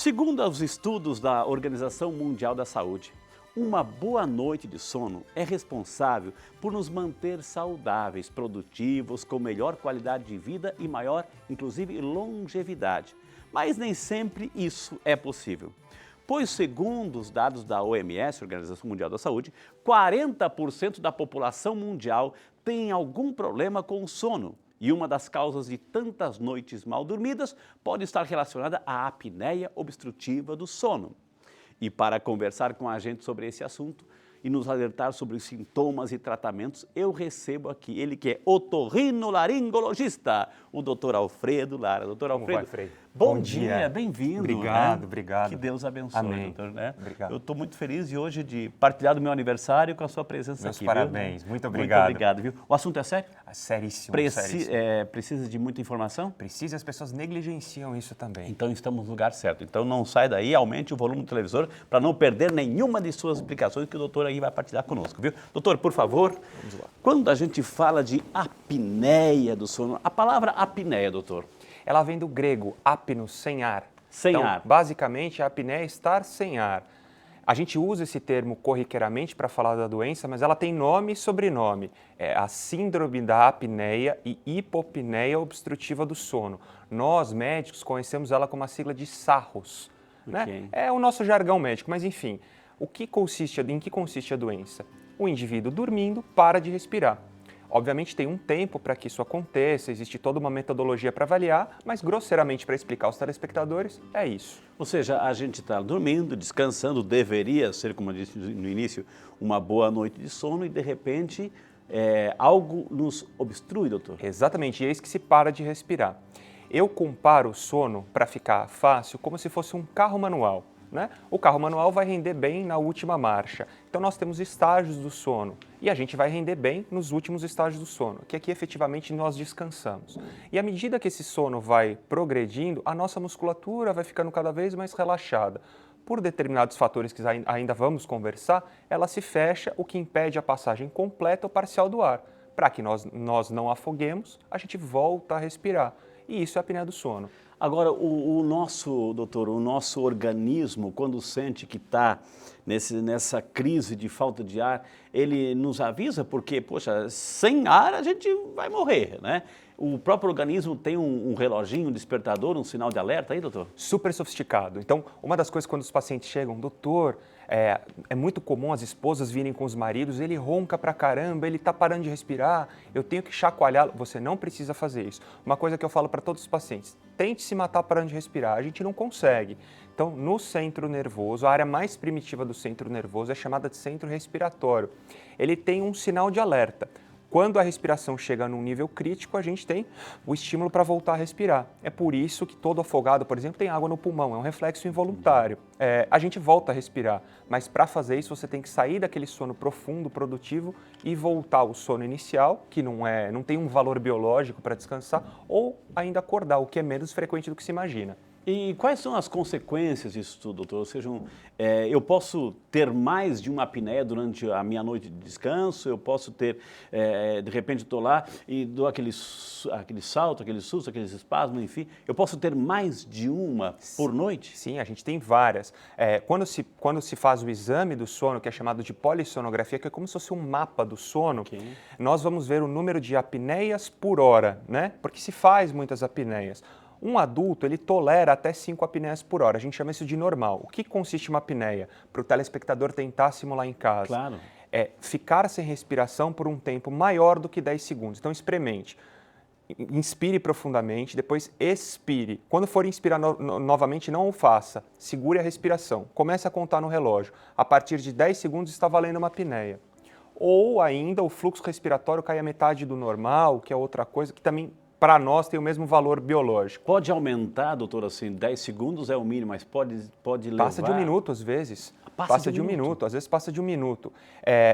Segundo os estudos da Organização Mundial da Saúde, uma boa noite de sono é responsável por nos manter saudáveis, produtivos, com melhor qualidade de vida e maior, inclusive, longevidade. Mas nem sempre isso é possível. Pois, segundo os dados da OMS, Organização Mundial da Saúde, 40% da população mundial tem algum problema com o sono. E uma das causas de tantas noites mal dormidas pode estar relacionada à apneia obstrutiva do sono. E para conversar com a gente sobre esse assunto e nos alertar sobre os sintomas e tratamentos, eu recebo aqui ele que é otorrinolaringologista, o Dr. Alfredo Lara. Dr. Alfredo, bom dia, bem-vindo. Obrigado, né? obrigado. Que Deus abençoe, Amém. doutor. Né? Obrigado. Eu estou muito feliz de hoje de partilhar do meu aniversário com a sua presença Meus aqui. parabéns, viu? muito obrigado. Muito obrigado, viu? O assunto é sério? Seríssimo, seríssimo. Precisa de muita informação? Precisa, as pessoas negligenciam isso também. Então estamos no lugar certo. Então não sai daí, aumente o volume do televisor para não perder nenhuma de suas explicações que o doutor aí vai partilhar conosco, viu? Doutor, por favor, vamos lá. Quando a gente fala de apneia do sono, a palavra apneia, doutor? Ela vem do grego, apnos, sem ar. Sem então, ar. Basicamente, a apneia é estar sem ar. A gente usa esse termo corriqueiramente para falar da doença, mas ela tem nome e sobrenome. É a síndrome da apneia e hipopneia obstrutiva do sono. Nós, médicos, conhecemos ela como a sigla de SARROS. Okay. Né? É o nosso jargão médico, mas enfim, em que consiste a doença? O indivíduo dormindo para de respirar. Obviamente tem um tempo para que isso aconteça, existe toda uma metodologia para avaliar, mas grosseiramente para explicar aos telespectadores, é isso. Ou seja, a gente está dormindo, descansando, deveria ser, como eu disse no início, uma boa noite de sono e de repente algo nos obstrui, doutor. Exatamente, e eis que se para de respirar. Eu comparo o sono, para ficar fácil, como se fosse um carro manual. Né? O carro manual vai render bem na última marcha. Então nós temos estágios do sono e a gente vai render bem nos últimos estágios do sono, que aqui efetivamente nós descansamos. E à medida que esse sono vai progredindo, a nossa musculatura vai ficando cada vez mais relaxada. Por determinados fatores que ainda vamos conversar, ela se fecha, o que impede a passagem completa ou parcial do ar. Para que nós não afoguemos, a gente volta a respirar. E isso é a apneia do sono. Agora, o nosso organismo, quando sente que está nessa crise de falta de ar, ele nos avisa porque, poxa, sem ar a gente vai morrer, né? O próprio organismo tem um reloginho, um despertador, um sinal de alerta aí, doutor? Super sofisticado. Então, uma das coisas quando os pacientes chegam, doutor, é muito comum as esposas virem com os maridos, ele ronca pra caramba, ele tá parando de respirar, eu tenho que chacoalhá-lo. Você não precisa fazer isso. Uma coisa que eu falo para todos os pacientes, tente se matar parando de respirar, a gente não consegue. Então, no centro nervoso, a área mais primitiva do centro nervoso é chamada de centro respiratório. Ele tem um sinal de alerta. Quando a respiração chega num nível crítico, a gente tem o estímulo para voltar a respirar. É por isso que todo afogado, por exemplo, tem água no pulmão, é um reflexo involuntário. A gente volta a respirar, mas para fazer isso você tem que sair daquele sono profundo, produtivo e voltar ao sono inicial, que não tem um valor biológico para descansar, ou ainda acordar, o que é menos frequente do que se imagina. E quais são as consequências disso tudo, doutor? Ou seja, eu posso ter mais de uma apneia durante a minha noite de descanso, eu posso ter, de repente estou lá e dou aquele salto, aquele susto, aqueles espasmos, enfim, eu posso ter mais de uma por noite? Sim, a gente tem várias. Quando se faz o exame do sono, que é chamado de polissonografia, que é como se fosse um mapa do sono, nós vamos ver o número de apneias por hora, né? Porque se faz muitas apneias. Um adulto, ele tolera até 5 apneias por hora, a gente chama isso de normal. O que consiste uma apneia? Para o telespectador tentar simular em casa. Claro. É ficar sem respiração por um tempo maior do que 10 segundos. Então, experimente. Inspire profundamente, depois expire. Quando for inspirar novamente, não o faça. Segure a respiração. Comece a contar no relógio. A partir de 10 segundos está valendo uma apneia. Ou ainda o fluxo respiratório cai a metade do normal, que é outra coisa que também para nós tem o mesmo valor biológico. Pode aumentar, doutor, assim, 10 segundos é o mínimo, mas pode levar... Passa de 1 minuto às vezes. Passa de um minuto, às vezes passa de 1 minuto.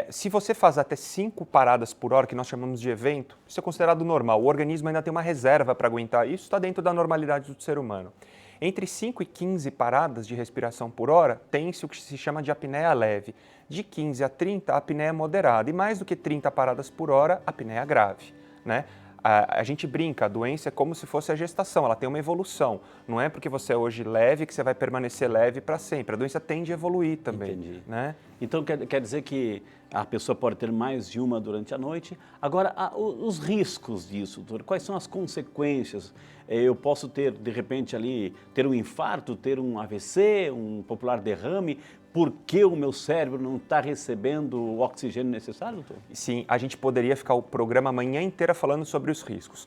Se você faz até 5 paradas por hora, que nós chamamos de evento, isso é considerado normal. O organismo ainda tem uma reserva para aguentar isso, está dentro da normalidade do ser humano. Entre 5 e 15 paradas de respiração por hora, tem-se o que se chama de apneia leve. De 15 a 30, a apneia moderada. E mais do que 30 paradas por hora, a apneia grave, né? A gente brinca, a doença é como se fosse a gestação, ela tem uma evolução. Não é porque você é hoje leve que você vai permanecer leve para sempre. A doença tende a evoluir também. Entendi. Né? Então, quer dizer que a pessoa pode ter mais de uma durante a noite. Agora, os riscos disso, doutor, quais são as consequências? Eu posso ter, de repente, ali, ter um infarto, ter um AVC, um popular derrame, porque o meu cérebro não está recebendo o oxigênio necessário, doutor? Sim, a gente poderia ficar o programa a manhã inteira falando sobre os riscos.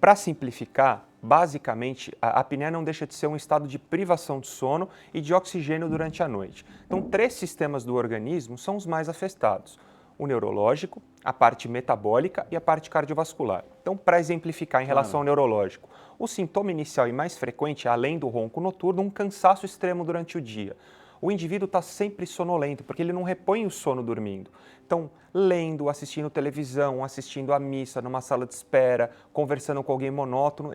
Para simplificar, basicamente, a apneia não deixa de ser um estado de privação de sono e de oxigênio durante a noite. Então, 3 sistemas do organismo são os mais afetados: o neurológico, a parte metabólica e a parte cardiovascular. Então, para exemplificar em relação ao neurológico, o sintoma inicial e mais frequente, além do ronco noturno, um cansaço extremo durante o dia. O indivíduo está sempre sonolento, porque ele não repõe o sono dormindo. Então, lendo, assistindo televisão, assistindo a missa, numa sala de espera, conversando com alguém monótono,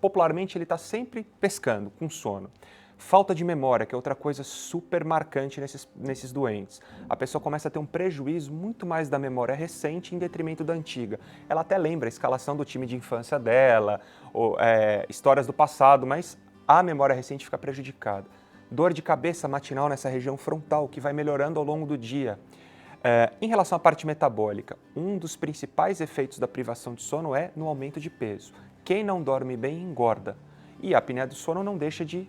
popularmente ele está sempre pescando, com sono. Falta de memória, que é outra coisa super marcante nesses doentes. A pessoa começa a ter um prejuízo muito mais da memória recente em detrimento da antiga. Ela até lembra a escalação do time de infância dela, ou, histórias do passado, mas a memória recente fica prejudicada. Dor de cabeça matinal nessa região frontal, que vai melhorando ao longo do dia. Em relação à parte metabólica, um dos principais efeitos da privação de sono é no aumento de peso. Quem não dorme bem engorda. E a apneia do sono não deixa de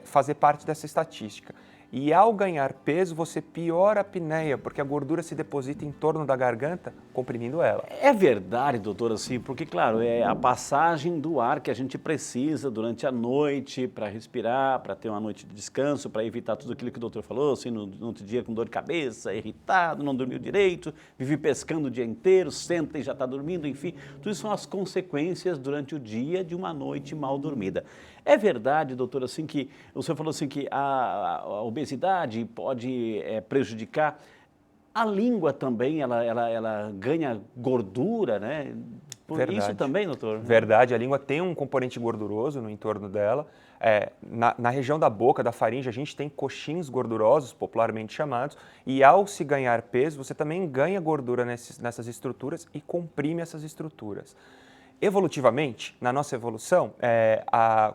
fazer parte dessa estatística. E ao ganhar peso, você piora a apneia, porque a gordura se deposita em torno da garganta, comprimindo ela. É verdade, doutor, assim, porque, claro, é a passagem do ar que a gente precisa durante a noite para respirar, para ter uma noite de descanso, para evitar tudo aquilo que o doutor falou, assim, no outro dia com dor de cabeça, irritado, não dormiu direito, vive pescando o dia inteiro, senta e já está dormindo, enfim. Tudo isso são as consequências durante o dia de uma noite mal dormida. É verdade, doutor, assim, que o senhor falou assim que a obesidade pode prejudicar. A língua também, ela ganha gordura, né? Por Verdade. isso também, doutor? Verdade, a língua tem um componente gorduroso no entorno dela. Na região da boca, da faringe, a gente tem coxins gordurosos, popularmente chamados, e ao se ganhar peso, você também ganha gordura nessas estruturas e comprime essas estruturas. Evolutivamente, na nossa evolução,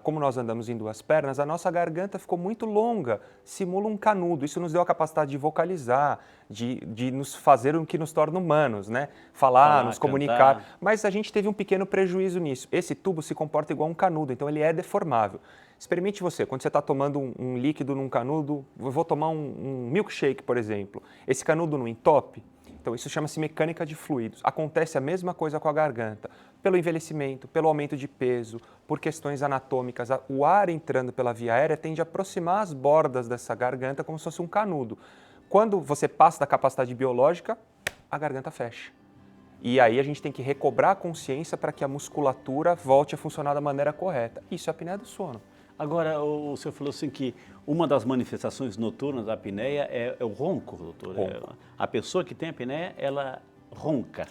como nós andamos em 2 pernas, a nossa garganta ficou muito longa, simula um canudo. Isso nos deu a capacidade de vocalizar, de nos fazer o que nos torna humanos, né? Falar, nos comunicar. Cantar. Mas a gente teve um pequeno prejuízo nisso. Esse tubo se comporta igual um canudo, então ele é deformável. Experimente você, quando você está tomando um líquido num canudo, eu vou tomar um milkshake, por exemplo. Esse canudo não entope? Então, isso chama-se mecânica de fluidos. Acontece a mesma coisa com a garganta. Pelo envelhecimento, pelo aumento de peso, por questões anatômicas, o ar entrando pela via aérea tende a aproximar as bordas dessa garganta como se fosse um canudo. Quando você passa da capacidade biológica, a garganta fecha. E aí a gente tem que recobrar a consciência para que a musculatura volte a funcionar da maneira correta. Isso é a apneia do sono. Agora, o senhor falou assim que uma das manifestações noturnas da apneia é o ronco, doutor. Ronco. A pessoa que tem apneia, ela ronca.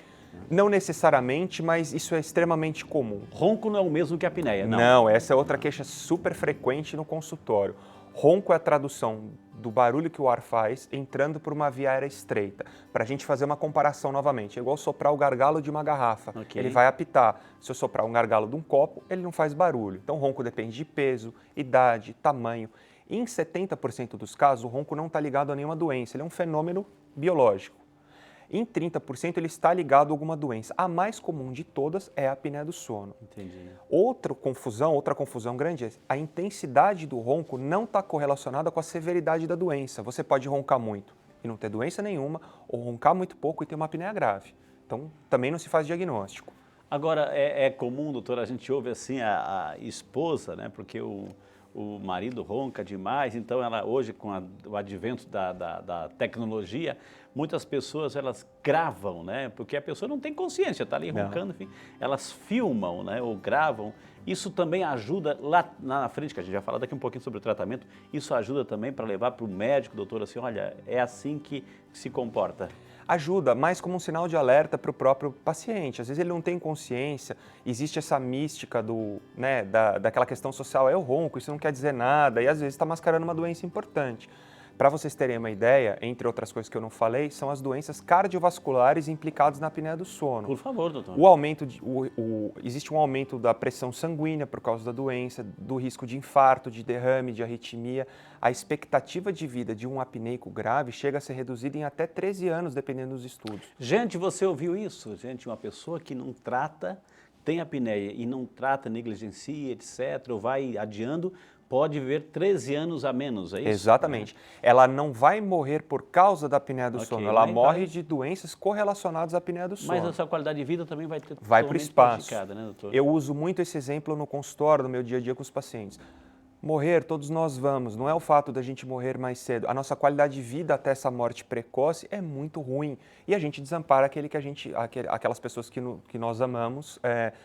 Não necessariamente, mas isso é extremamente comum. Ronco não é o mesmo que a apneia, não? Não, essa é outra queixa super frequente no consultório. Ronco é a tradução do barulho que o ar faz entrando por uma via aérea estreita. Para a gente fazer uma comparação novamente, é igual soprar o gargalo de uma garrafa. Okay. Ele vai apitar. Se eu soprar um gargalo de um copo, ele não faz barulho. Então, ronco depende de peso, idade, tamanho. Em 70% dos casos, o ronco não está ligado a nenhuma doença. Ele é um fenômeno biológico. Em 30%, ele está ligado a alguma doença. A mais comum de todas é a apneia do sono. Entendi. Outra confusão grande é a intensidade do ronco não está correlacionada com a severidade da doença. Você pode roncar muito e não ter doença nenhuma, ou roncar muito pouco e ter uma apneia grave. Então, também não se faz diagnóstico. Agora, é comum, doutor, a gente ouve assim a esposa, né? Porque o marido ronca demais, então ela hoje com o advento da tecnologia, muitas pessoas elas gravam, né? Porque a pessoa não tem consciência, está ali roncando, enfim, elas filmam, né? Ou gravam. Isso também ajuda lá na frente, que a gente vai falar daqui um pouquinho sobre o tratamento, isso ajuda também para levar para o médico, doutor, assim, olha, é assim que se comporta. Ajuda, mas como um sinal de alerta para o próprio paciente. Às vezes ele não tem consciência, existe essa mística daquela questão social, é o ronco, isso não quer dizer nada, e às vezes está mascarando uma doença importante. para vocês terem uma ideia, entre outras coisas que eu não falei, são as doenças cardiovasculares implicadas na apneia do sono. Por favor, doutor. Existe um aumento da pressão sanguínea por causa da doença, do risco de infarto, de derrame, de arritmia. A expectativa de vida de um apneico grave chega a ser reduzida em até 13 anos, dependendo dos estudos. Gente, você ouviu isso? Gente, uma pessoa que não trata, tem apneia e não trata, negligencia, etc., ou vai adiando, pode viver 13 anos a menos, é isso? Exatamente. Ela não vai morrer por causa da apneia do sono, ela morre de doenças correlacionadas à apneia do sono. Mas a sua qualidade de vida também vai ter vai para o espaço. Né, doutor? Eu uso muito esse exemplo no consultório, no meu dia a dia com os pacientes. Morrer, todos nós vamos, não é o fato da gente morrer mais cedo. A nossa qualidade de vida até essa morte precoce é muito ruim. E a gente desampara aquelas pessoas que nós amamos,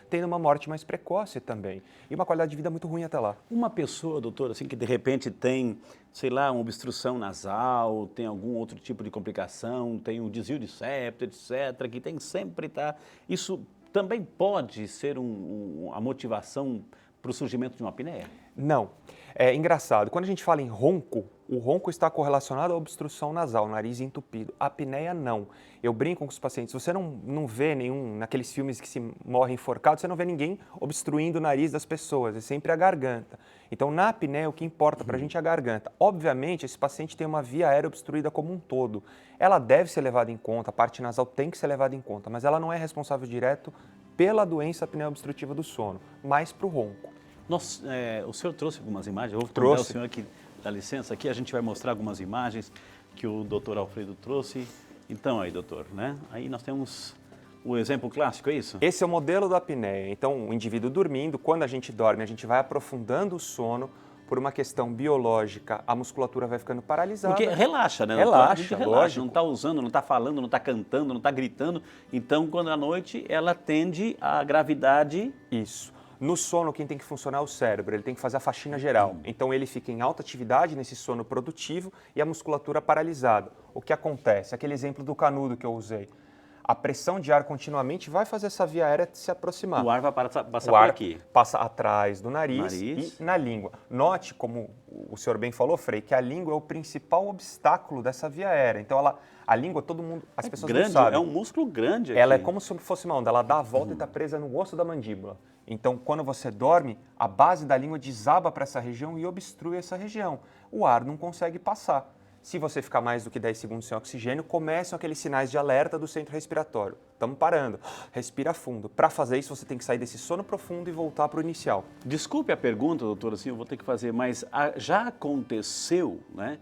tendo uma morte mais precoce também. E uma qualidade de vida muito ruim até lá. Uma pessoa, doutor, assim, que de repente tem, sei lá, uma obstrução nasal, tem algum outro tipo de complicação, tem um desvio de septo, etc., que tem sempre, isso também pode ser a motivação para o surgimento de uma apneia? Não. É engraçado, quando a gente fala em ronco, o ronco está correlacionado à obstrução nasal, nariz entupido. A apneia não. Eu brinco com os pacientes, você não vê naqueles filmes que se morre enforcado, você não vê ninguém obstruindo o nariz das pessoas, é sempre a garganta. Então, na apneia, o que importa para a gente é a garganta. Obviamente, esse paciente tem uma via aérea obstruída como um todo. Ela deve ser levada em conta, a parte nasal tem que ser levada em conta, mas ela não é responsável direto pela doença apneia obstrutiva do sono, mas para o ronco. O senhor trouxe algumas imagens, eu vou convidar o senhor aqui, dá licença aqui, a gente vai mostrar algumas imagens que o doutor Alfredo trouxe. Então aí, doutor, né? Aí nós temos o exemplo clássico, é isso? Esse é o modelo da apneia. Então, o indivíduo dormindo, quando a gente dorme, a gente vai aprofundando o sono. Por uma questão biológica, a musculatura vai ficando paralisada. Porque relaxa, né? Relaxa, relaxa, não está usando, não está falando, não está cantando, não está gritando. Então, quando à noite, ela tende à gravidade. Isso. No sono, quem tem que funcionar é o cérebro, ele tem que fazer a faxina geral. Então, ele fica em alta atividade nesse sono produtivo e a musculatura paralisada. O que acontece? Aquele exemplo do canudo que eu usei. A pressão de ar continuamente vai fazer essa via aérea se aproximar. O ar vai passar por aqui. Passa atrás do nariz e na língua. Note, como o senhor bem falou, Frei, que a língua é o principal obstáculo dessa via aérea. Então, a língua, as pessoas grande, não sabem. É um músculo grande aqui. Ela é como se fosse uma onda, ela dá a volta e está presa no osso da mandíbula. Então, quando você dorme, a base da língua desaba para essa região e obstrui essa região. O ar não consegue passar. Se você ficar mais do que 10 segundos sem oxigênio, começam aqueles sinais de alerta do centro respiratório. Estamos parando. Respira fundo. Para fazer isso, você tem que sair desse sono profundo e voltar para o inicial. Desculpe a pergunta, doutor, assim, eu vou ter que fazer, mas já aconteceu, né,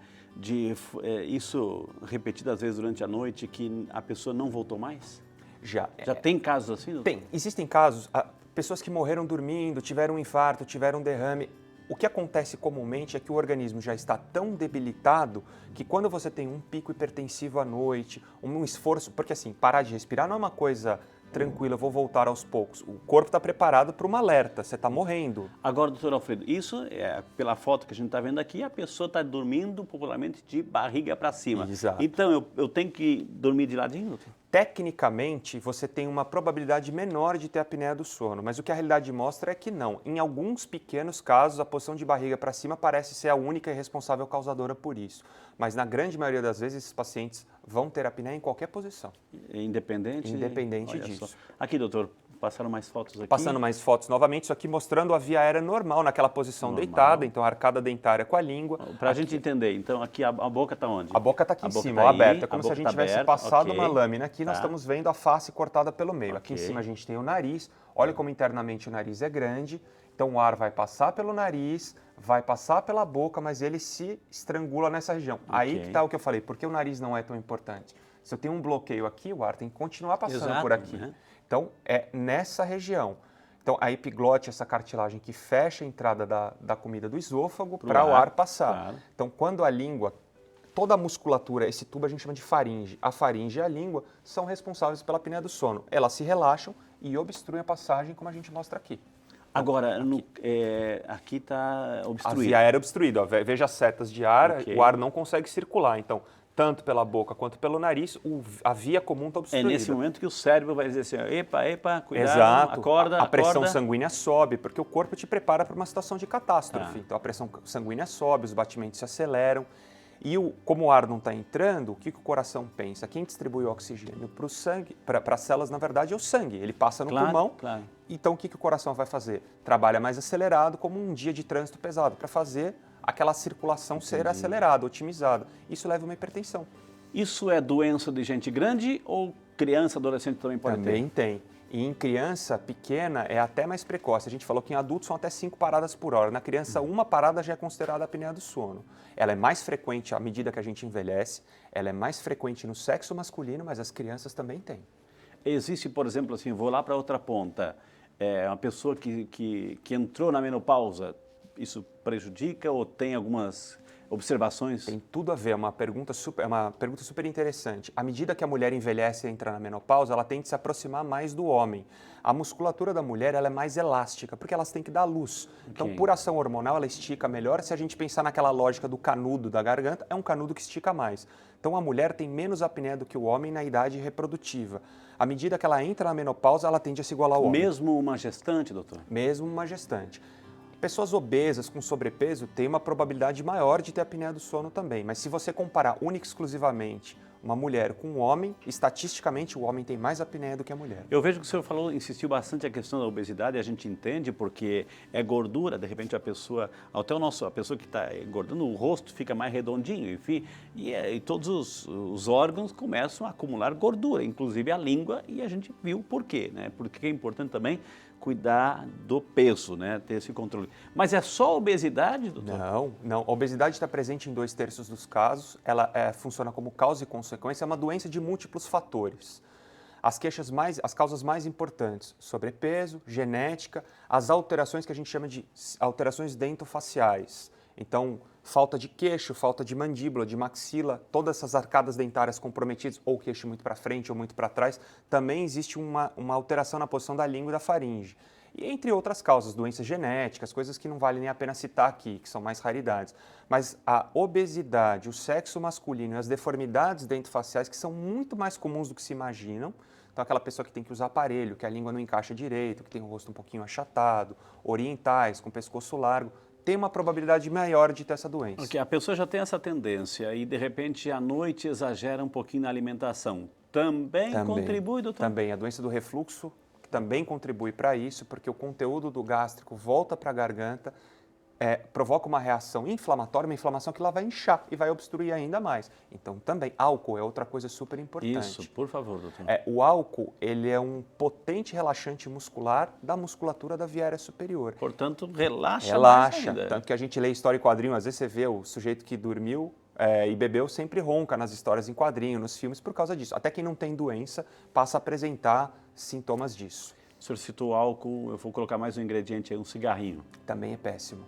isso repetidas vezes durante a noite, que a pessoa não voltou mais? Já. Já tem casos assim, doutor? Tem. Existem casos, pessoas que morreram dormindo, tiveram um infarto, tiveram um derrame. O que acontece comumente é que o organismo já está tão debilitado que quando você tem um pico hipertensivo à noite, um esforço, porque assim, parar de respirar não é uma coisa tranquila, eu vou voltar aos poucos. O corpo está preparado para uma alerta, você está morrendo. Agora, doutor Alfredo, isso, pela foto que a gente está vendo aqui, a pessoa está dormindo popularmente de barriga para cima. Exato. Então, eu tenho que dormir de ladinho, doutor? Tecnicamente, você tem uma probabilidade menor de ter apneia do sono, mas o que a realidade mostra é que não. Em alguns pequenos casos, a posição de barriga para cima parece ser a única e responsável causadora por isso. Mas na grande maioria das vezes, esses pacientes vão ter apneia em qualquer posição. Independente? Independente disso. Só. Aqui, doutor, passaram mais fotos aqui. Passando mais fotos novamente, isso aqui mostrando a via aérea normal, naquela posição deitada, então a arcada dentária com a língua. Para a gente entender, então aqui a boca está onde? A boca está aqui em cima, tá aberta, como se a gente tivesse passado uma lâmina. Aqui nós Tá. estamos vendo a face cortada pelo meio. Aqui em Ok. cima a gente tem o nariz, olha como internamente o nariz é grande, então o ar vai passar pelo nariz, vai passar pela boca, mas ele se estrangula nessa região. Aí que está o que eu falei, por que o nariz não é tão importante? Se eu tenho um bloqueio aqui, o ar tem que continuar passando Exato, por aqui. né? Então, é nessa região. Então, a epiglote, essa cartilagem que fecha a entrada da comida do esôfago para o ar passar. Claro. Então, quando a língua, toda a musculatura, esse tubo a gente chama de faringe. A faringe e a língua são responsáveis pela apneia do sono. Elas se relaxam e obstruem a passagem, como a gente mostra aqui. Agora, aqui está A obstruído. via aérea obstruída. Ó. Veja as setas de ar, Ok. o ar não consegue circular. Então, tanto pela boca quanto pelo nariz, a via comum está É obstruída. nesse momento que o cérebro vai dizer assim, epa, cuidado, Exato. acorda, a pressão acorda. sanguínea sobe, porque o corpo te prepara para uma situação de catástrofe. Tá. Então a pressão sanguínea sobe, os batimentos se aceleram. E como o ar não está entrando, o que o coração pensa? Quem distribui o oxigênio para o sangue, para as células, na verdade, é o sangue. Ele passa no pulmão. Claro. Então, o que o coração vai fazer? Trabalha mais acelerado, como um dia de trânsito pesado, para fazer aquela circulação ser acelerada, otimizada. Isso leva a uma hipertensão. Isso é doença de gente grande ou criança, adolescente também pode ter? Também tem. E em criança pequena é até mais precoce. A gente falou que em adultos são até 5 paradas por hora. Na criança, uma parada já é considerada apneia do sono. Ela é mais frequente à medida que a gente envelhece, ela é mais frequente no sexo masculino, mas as crianças também têm. Existe, por exemplo, assim, vou lá para outra ponta, uma pessoa que entrou na menopausa, isso prejudica ou tem algumas observações? Tem tudo a ver, é uma pergunta super interessante. À medida que a mulher envelhece e entra na menopausa, ela tende a se aproximar mais do homem. A musculatura da mulher ela é mais elástica, porque elas têm que dar luz. Então, por ação hormonal, ela estica melhor. Se a gente pensar naquela lógica do canudo da garganta, é um canudo que estica mais. Então, a mulher tem menos apneia do que o homem na idade reprodutiva. À medida que ela entra na menopausa, ela tende a se igualar ao homem. Mesmo uma gestante, doutor? Mesmo uma gestante. Pessoas obesas com sobrepeso têm uma probabilidade maior de ter apneia do sono também, mas se você comparar única e exclusivamente uma mulher com um homem, estatisticamente o homem tem mais apneia do que a mulher. Eu vejo que o senhor insistiu bastante a questão da obesidade, a gente entende porque é gordura, de repente a pessoa, até a pessoa que está engordando, o rosto fica mais redondinho, enfim, e todos os órgãos começam a acumular gordura, inclusive a língua, e a gente viu por quê, né? Porque é importante também cuidar do peso, né? Ter esse controle. Mas é só obesidade, doutor? Não. A obesidade está presente em 2/3 dos casos. Ela funciona como causa e consequência. É uma doença de múltiplos fatores. As causas mais importantes: sobrepeso, genética, as alterações que a gente chama de alterações dentofaciais. Então, falta de queixo, falta de mandíbula, de maxila, todas essas arcadas dentárias comprometidas, ou queixo muito para frente ou muito para trás, também existe uma alteração na posição da língua e da faringe. E entre outras causas, doenças genéticas, coisas que não vale nem a pena citar aqui, que são mais raridades. Mas a obesidade, o sexo masculino e as deformidades dentofaciais, que são muito mais comuns do que se imaginam. Então, aquela pessoa que tem que usar aparelho, que a língua não encaixa direito, que tem o rosto um pouquinho achatado, orientais, com pescoço largo, tem uma probabilidade maior de ter essa doença. Porque a pessoa já tem essa tendência e, de repente, à noite exagera um pouquinho na alimentação. Também contribui, doutor? Também. A doença do refluxo também contribui para isso, porque o conteúdo do gástrico volta para a garganta, provoca uma reação inflamatória, uma inflamação que lá vai inchar e vai obstruir ainda mais. Então, também, álcool é outra coisa super importante. Isso, por favor, doutor. O álcool, ele é um potente relaxante muscular da musculatura da via aérea superior. Portanto, relaxa mais ainda. Tanto que a gente lê história em quadrinho, às vezes você vê o sujeito que dormiu e bebeu sempre ronca nas histórias em quadrinho, nos filmes, por causa disso. Até quem não tem doença passa a apresentar sintomas disso. O senhor citou álcool, eu vou colocar mais um ingrediente aí, um cigarrinho. Também é péssimo.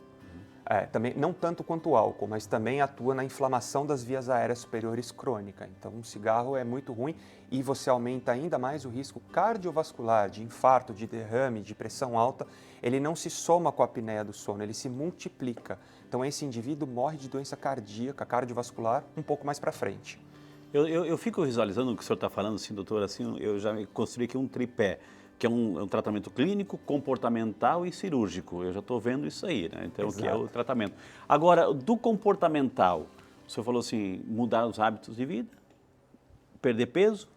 Também, não tanto quanto o álcool, mas também atua na inflamação das vias aéreas superiores crônica. Então, um cigarro é muito ruim e você aumenta ainda mais o risco cardiovascular, de infarto, de derrame, de pressão alta. Ele não se soma com a apneia do sono, ele se multiplica. Então, esse indivíduo morre de doença cardíaca, cardiovascular, um pouco mais para frente. Eu fico visualizando o que o senhor está falando, assim, doutor, assim, eu já construí aqui um tripé, que é um tratamento clínico, comportamental e cirúrgico. Eu já estou vendo isso aí, né? Então, Exato. que é o tratamento. Agora, do comportamental, o senhor falou assim, mudar os hábitos de vida, perder peso?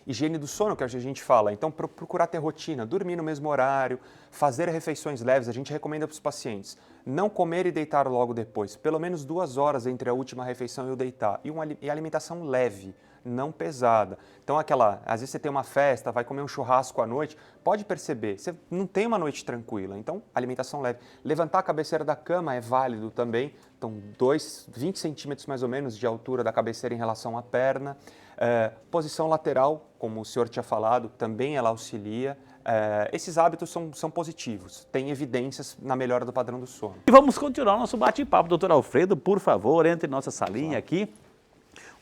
Higiene do sono, que a gente fala. Então, procurar ter rotina, dormir no mesmo horário, fazer refeições leves. A gente recomenda para os pacientes não comer e deitar logo depois. Pelo menos 2 horas entre a última refeição e o deitar. E alimentação leve, não pesada. Então, às vezes você tem uma festa, vai comer um churrasco à noite, pode perceber, você não tem uma noite tranquila. Então, alimentação leve. Levantar a cabeceira da cama é válido também. Então, 20 centímetros mais ou menos de altura da cabeceira em relação à perna. Posição lateral, como o senhor tinha falado, também ela auxilia. Esses hábitos são positivos, tem evidências na melhora do padrão do sono. E vamos continuar o nosso bate-papo. Doutor Alfredo, por favor, entre em nossa salinha aqui.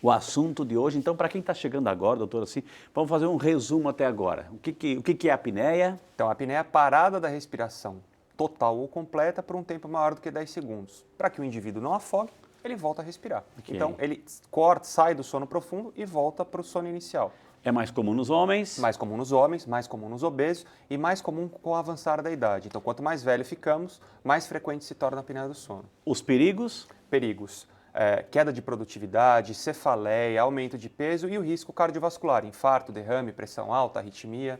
O assunto de hoje, então, para quem está chegando agora, doutor, assim, vamos fazer um resumo até agora. O que é a apneia? Então, a apneia é a parada da respiração total ou completa por um tempo maior do que 10 segundos. Para que o indivíduo não afogue, ele volta a respirar. Okay. Então, ele corta, sai do sono profundo e volta para o sono inicial. É mais comum nos homens? Mais comum nos homens, mais comum nos obesos e mais comum com o avançar da idade. Então, quanto mais velho ficamos, mais frequente se torna a apneia do sono. Os perigos? Perigos. queda de produtividade, cefaleia, aumento de peso e o risco cardiovascular, infarto, derrame, pressão alta, arritmia.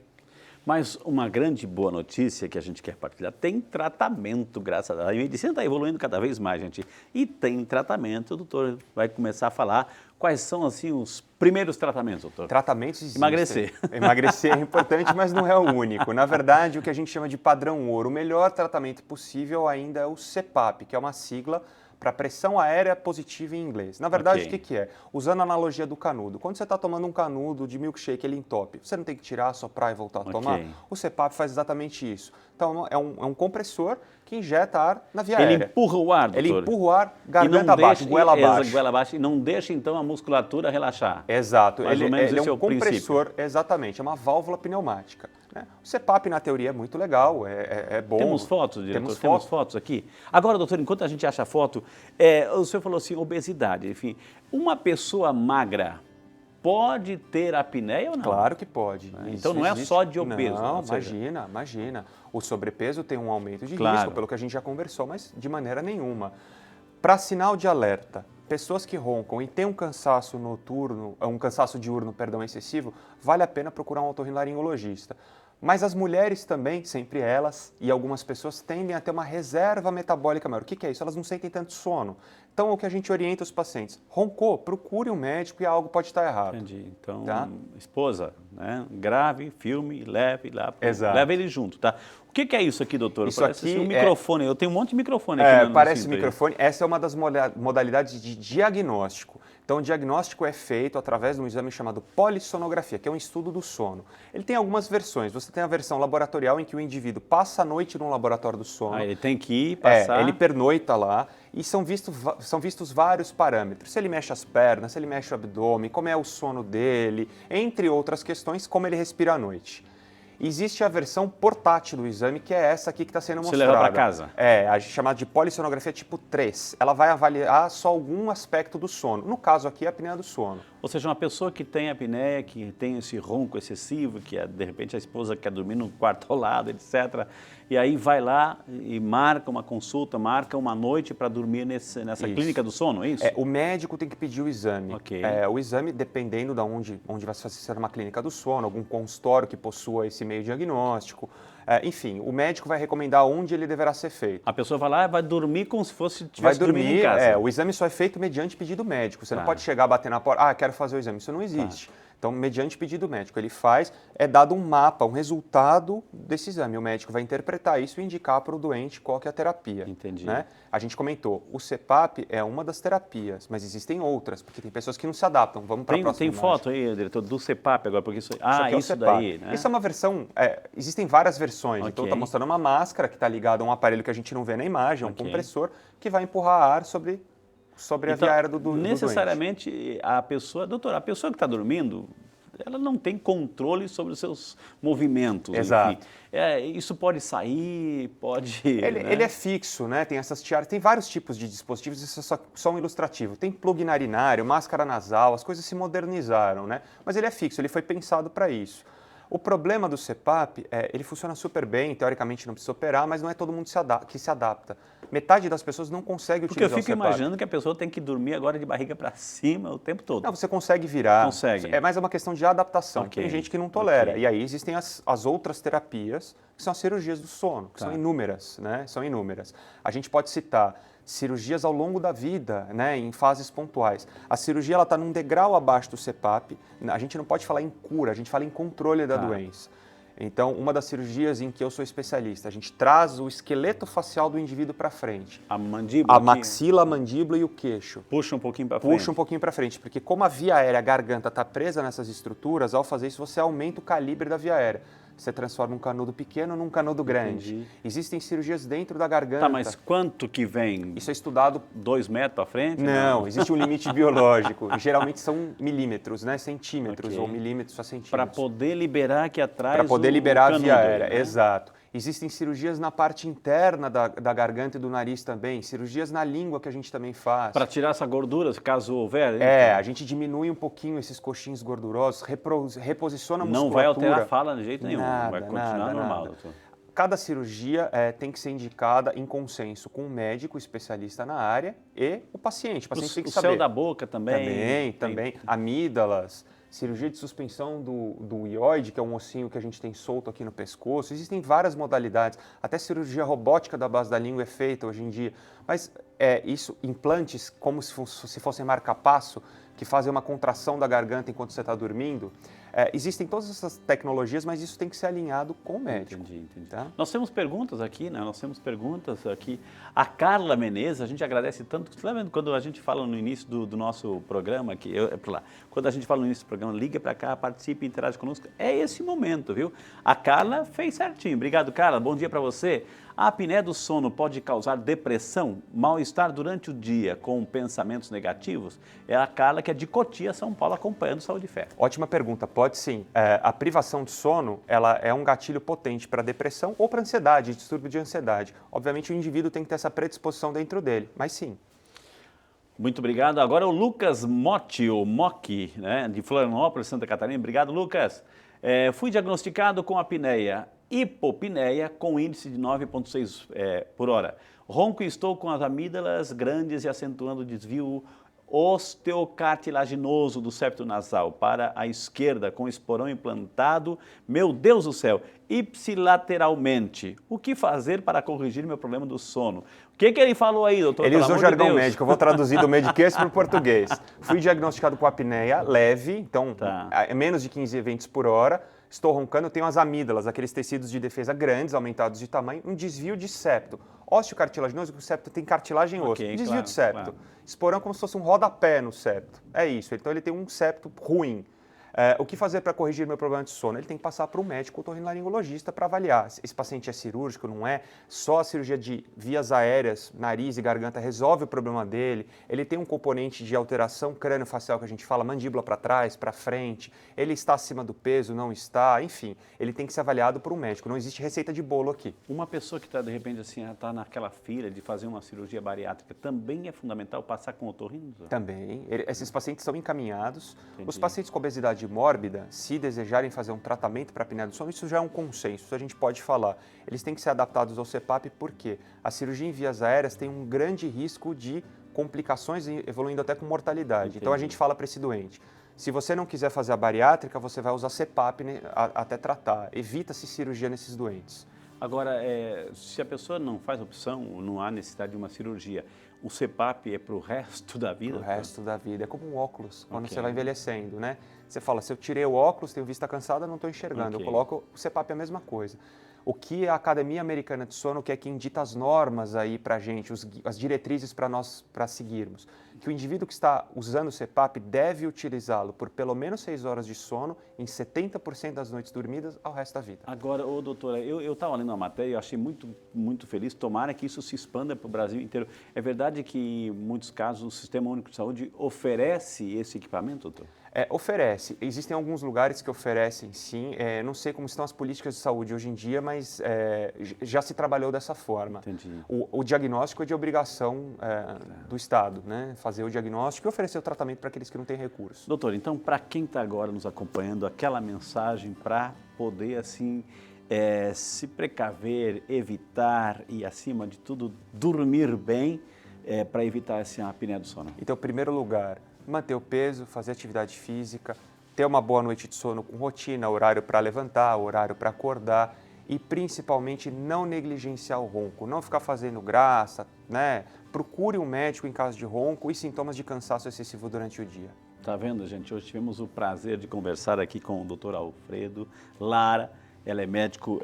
Mas uma grande boa notícia que a gente quer partilhar, tem tratamento, graças a Deus. A medicina está evoluindo cada vez mais, gente. E tem tratamento, o doutor vai começar a falar quais são, assim, os primeiros tratamentos, doutor. Tratamentos existem. Emagrecer. Emagrecer é importante, mas não é o único. Na verdade, o que a gente chama de padrão ouro, o melhor tratamento possível ainda é o CPAP, que é uma sigla para pressão aérea positiva em inglês. Na verdade, Ok. o que é? Usando a analogia do canudo. Quando você está tomando um canudo de milkshake, ele entope. Você não tem que tirar, soprar e voltar a tomar? O CPAP faz exatamente isso. Então, é um compressor que injeta ar na via Ele aérea. empurra o ar, doutor. Ele empurra o ar, garganta abaixo, goela abaixo. Goela abaixo. E não deixa, então, a musculatura relaxar. Exato. Mais ou menos Ele é esse é um o princípio. compressor, exatamente, é uma válvula pneumática. Né? O CPAP, na teoria, é muito legal, é bom. Temos fotos, diretor? Temos fotos aqui. Agora, doutor, enquanto a gente acha foto, o senhor falou assim, obesidade, enfim. Uma pessoa magra pode ter apneia ou não? Claro que pode. Então não é só de obeso. Não, ou seja, imagina. O sobrepeso tem um aumento de Claro. risco, pelo que a gente já conversou, mas de maneira nenhuma. Para sinal de alerta, pessoas que roncam e têm um cansaço noturno, um cansaço diurno, perdão, excessivo, vale a pena procurar um otorrinolaringologista. Mas as mulheres também, sempre elas, e algumas pessoas tendem a ter uma reserva metabólica maior. O que é isso? Elas não sentem tanto sono. Então, o que a gente orienta os pacientes? Roncou, procure um médico e algo pode estar errado. entendi. Então, Tá? esposa, né? Grave, filme, leve lá. Exato. Leva ele junto, tá? O que é isso aqui, doutor? Isso Parece aqui assim, um microfone. Eu tenho um monte de microfone aqui no parece cinto aí. microfone. Essa é uma das modalidades de diagnóstico. Então, o diagnóstico é feito através de um exame chamado polissonografia, que é um estudo do sono. Ele tem algumas versões. Você tem a versão laboratorial, em que o indivíduo passa a noite num laboratório do sono. Ele tem que ir, passar... Ele pernoita lá e são vistos vários parâmetros. Se ele mexe as pernas, se ele mexe o abdômen, como é o sono dele, entre outras questões, como ele respira à noite. Existe a versão portátil do exame, que é essa aqui que está sendo mostrada. Você leva para casa? A chamada de polissonografia tipo 3. Ela vai avaliar só algum aspecto do sono. No caso aqui, a apneia do sono. Ou seja, uma pessoa que tem apneia, que tem esse ronco excessivo, que de repente a esposa quer dormir no quarto ao lado, etc. E aí vai lá e marca uma consulta, marca uma noite para dormir nessa clínica do sono, é isso? O médico tem que pedir o exame. Ok. O exame, dependendo de onde vai se fazer, se é numa clínica do sono, algum consultório que possua esse meio diagnóstico. Enfim, o médico vai recomendar onde ele deverá ser feito. A pessoa vai lá e vai dormir como se fosse Vai tivesse dormindo em dormir, casa. o exame só é feito mediante pedido médico. Você não Tá. pode chegar, bater na porta, quero fazer o exame. Isso não existe. Então, mediante pedido médico, ele faz, é dado um mapa, um resultado desse exame. O médico vai interpretar isso e indicar para o doente qual que é a terapia. Entendi. Né? A gente comentou, o CPAP é uma das terapias, mas existem outras, porque tem pessoas que não se adaptam. Vamos para a próxima Tem imagem. foto aí, diretor, do CPAP agora, porque isso... Isso aqui é o isso CPAP. daí, né? Isso é uma versão, existem várias versões. Ok. Então, está mostrando uma máscara que está ligada a um aparelho que a gente não vê na imagem, um Ok. compressor, que vai empurrar ar sobre a via aérea do doente. Necessariamente, a pessoa... Doutor, a pessoa que está dormindo, ela não tem controle sobre os seus movimentos. Exato. Enfim. Isso pode sair, pode... né? Ele é fixo, né? Tem essas tiaras, tem vários tipos de dispositivos, isso é só um ilustrativo. Tem plug narinário, máscara nasal, as coisas se modernizaram, né? Mas ele é fixo, ele foi pensado para isso. O problema do CPAP ele funciona super bem, teoricamente não precisa operar, mas não é todo mundo que se adapta. Metade das pessoas não consegue Porque eu utilizar o fico CPAP. imaginando que a pessoa tem que dormir agora de barriga para cima o tempo todo. Não, você consegue virar. Consegue. É mais uma questão de adaptação. Ok. Tem gente que não tolera. Ok. E aí existem as outras terapias, que são as cirurgias do sono, que Tá. são inúmeras, né? São inúmeras. A gente pode citar cirurgias ao longo da vida, né, em fases pontuais. A cirurgia ela está num degrau abaixo do CPAP. A gente não pode falar em cura, a gente fala em controle da Tá. doença. Então, uma das cirurgias em que eu sou especialista, a gente traz o esqueleto facial do indivíduo para frente. A mandíbula A aqui, maxila, a mandíbula e o queixo. puxa um pouquinho para frente. Puxa um pouquinho para frente, porque como a via aérea, a garganta está presa nessas estruturas, ao fazer isso você aumenta o calibre da via aérea. Você transforma um canudo pequeno num canudo grande. Entendi. Existem cirurgias dentro da garganta. Tá, mas quanto que vem? Isso é estudado... 2 metros para frente? Não, existe um limite biológico. E geralmente são milímetros, né? Centímetros Ok. ou milímetros a centímetros. Para poder liberar aqui atrás Para poder o liberar a canudo via aí, aérea, né? exato. Existem cirurgias na parte interna da garganta e do nariz também, cirurgias na língua que a gente também faz. Para tirar essa gordura, caso houver? A gente diminui um pouquinho esses coxins gordurosos, reposiciona a Não musculatura. vai alterar a fala de jeito nenhum, Nada, vai continuar nada, normal, nada. doutor. cada cirurgia tem que ser indicada em consenso com o médico especialista na área e o paciente. O paciente tem que saber. O céu da boca também. Também. Amígdalas, cirurgia de suspensão do ióide, que é um ossinho que a gente tem solto aqui no pescoço. Existem várias modalidades. Até cirurgia robótica da base da língua é feita hoje em dia. Mas implantes como se fossem marca-passo, que fazem uma contração da garganta enquanto você está dormindo. Existem todas essas tecnologias, mas isso tem que ser alinhado com o médico. Entendi. Tá? Nós temos perguntas aqui, né? A Carla Menezes, a gente agradece tanto. Você lembra quando a gente fala no início do nosso programa, quando a gente fala no início do programa, liga para cá, participe, interage conosco. É esse momento, viu? A Carla fez certinho. Obrigado, Carla. Bom dia para você. A apneia do sono pode causar depressão, mal-estar durante o dia com pensamentos negativos? É a Carla, que é de Cotia, São Paulo, acompanhando Saúde e Fé. Ótima pergunta, pode sim. A privação de sono, ela é um gatilho potente para depressão ou para ansiedade, distúrbio de ansiedade. Obviamente o indivíduo tem que ter essa predisposição dentro dele, mas sim. Muito obrigado. Agora o Lucas Motti, né, de Florianópolis, Santa Catarina. Obrigado, Lucas. Fui diagnosticado com apneia, hipopneia, com índice de 9,6 por hora. Ronco e estou com as amígdalas grandes e acentuando o desvio osteocartilaginoso do septo nasal para a esquerda, com esporão implantado, meu Deus do céu, ipsilateralmente. O que fazer para corrigir meu problema do sono? O que ele falou aí, doutor? Ele usou jargão médico, eu vou traduzir do mediquês para o português. Fui diagnosticado com apneia leve, então menos de 15 eventos por hora. Estou roncando, tenho as amígdalas, aqueles tecidos de defesa grandes, aumentados de tamanho, um desvio de septo. Osteocartilaginoso, o septo tem cartilagem e osso. Desvio de septo. Claro. Esporão como se fosse um rodapé no septo. É isso, então ele tem um septo ruim. O que fazer para corrigir meu problema de sono? Ele tem que passar para o médico otorrinolaringologista para avaliar. Esse paciente é cirúrgico, não é? Só a cirurgia de vias aéreas, nariz e garganta resolve o problema dele. Ele tem um componente de alteração crânio-facial que a gente fala, mandíbula para trás, para frente. Ele está acima do peso, não está, enfim. Ele tem que ser avaliado por um médico. Não existe receita de bolo aqui. Uma pessoa que está, de repente, assim, está naquela fila de fazer uma cirurgia bariátrica, também é fundamental passar com otorrino? Também. Esses pacientes são encaminhados. Entendi. Os pacientes com obesidade mórbida, se desejarem fazer um tratamento para apneia do sono, isso já é um consenso, isso a gente pode falar. Eles têm que ser adaptados ao CPAP porque a cirurgia em vias aéreas tem um grande risco de complicações, evoluindo até com mortalidade. Entendi. Então a gente fala para esse doente, se você não quiser fazer a bariátrica, você vai usar CPAP, né, até tratar. Evita-se cirurgia nesses doentes. Agora, se a pessoa não faz opção, não há necessidade de uma cirurgia, o CPAP é para o resto da vida? Para o resto da vida. É como um óculos, quando você vai envelhecendo, né? Você fala, se eu tirei o óculos, tenho vista cansada, não estou enxergando. Eu coloco o CPAP é a mesma coisa. O que a Academia Americana de Sono, que é quem dita as normas aí para a gente, as diretrizes para nós seguirmos, que o indivíduo que está usando o CPAP deve utilizá-lo por pelo menos 6 horas de sono em 70% das noites dormidas ao resto da vida. Agora, doutora, eu estava lendo uma matéria e eu achei muito feliz, tomara que isso se expanda para o Brasil inteiro. É verdade que, em muitos casos, o Sistema Único de Saúde oferece esse equipamento, doutor? Oferece. Existem alguns lugares que oferecem, sim. Não sei como estão as políticas de saúde hoje em dia, mas já se trabalhou dessa forma. Entendi. O diagnóstico é de obrigação do Estado, né? Fazer o diagnóstico e oferecer o tratamento para aqueles que não têm recursos. Doutor, então, para quem está agora nos acompanhando, aquela mensagem para poder, assim, se precaver, evitar e, acima de tudo, dormir bem para evitar essa apneia do sono? Então, em primeiro lugar, manter o peso, fazer atividade física, ter uma boa noite de sono com rotina, horário para levantar, horário para acordar e principalmente não negligenciar o ronco, não ficar fazendo graça, né? Procure um médico em caso de ronco e sintomas de cansaço excessivo durante o dia. Tá vendo, gente? Hoje tivemos o prazer de conversar aqui com o Dr. Alfredo Lara. Ela é médico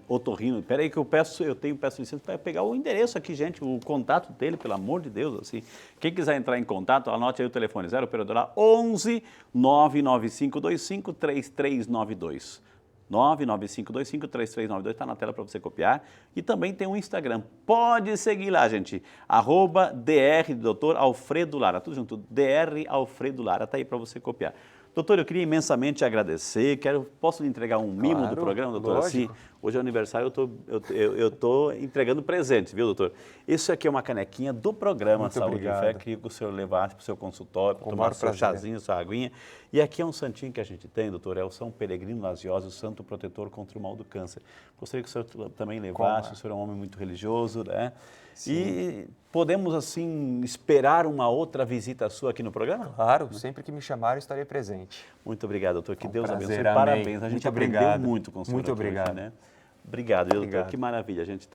otorrino. Espera aí que eu peço licença para pegar o endereço aqui, gente, o contato dele, pelo amor de Deus, assim. Quem quiser entrar em contato, anote aí o telefone, 0 operadora 11 99525 3392. 995253392, está na tela para você copiar. E também tem um Instagram, pode seguir lá, gente, @dr Dr. Alfredo Lara, tudo junto, Dr. Alfredo Lara, está aí para você copiar. Doutor, eu queria imensamente agradecer, posso lhe entregar um mimo do programa, doutor? Assim, Hoje é aniversário, eu tô entregando presentes, viu, doutor? Isso aqui é uma canequinha do programa Muito Saúde obrigado. e Fé, que o senhor levasse para o seu consultório, para Com o tomar maior seu prazer. chazinho, sua aguinha. E aqui é um santinho que a gente tem, doutor, é o São Peregrino Lasioso, o santo protetor contra o mal do câncer. Gostaria que o senhor também levasse, o senhor é um homem muito religioso, né? Sim. E podemos, assim, esperar uma outra visita sua aqui no programa? Claro, sempre que me chamarem estarei presente. Muito obrigado, doutor. Que Um Deus prazer, abençoe. amém. Parabéns. A gente Muito aprendeu obrigado. muito com o senhor Muito aqui hoje, obrigado. né? Obrigado, viu, doutor? Obrigado. Que maravilha, a gente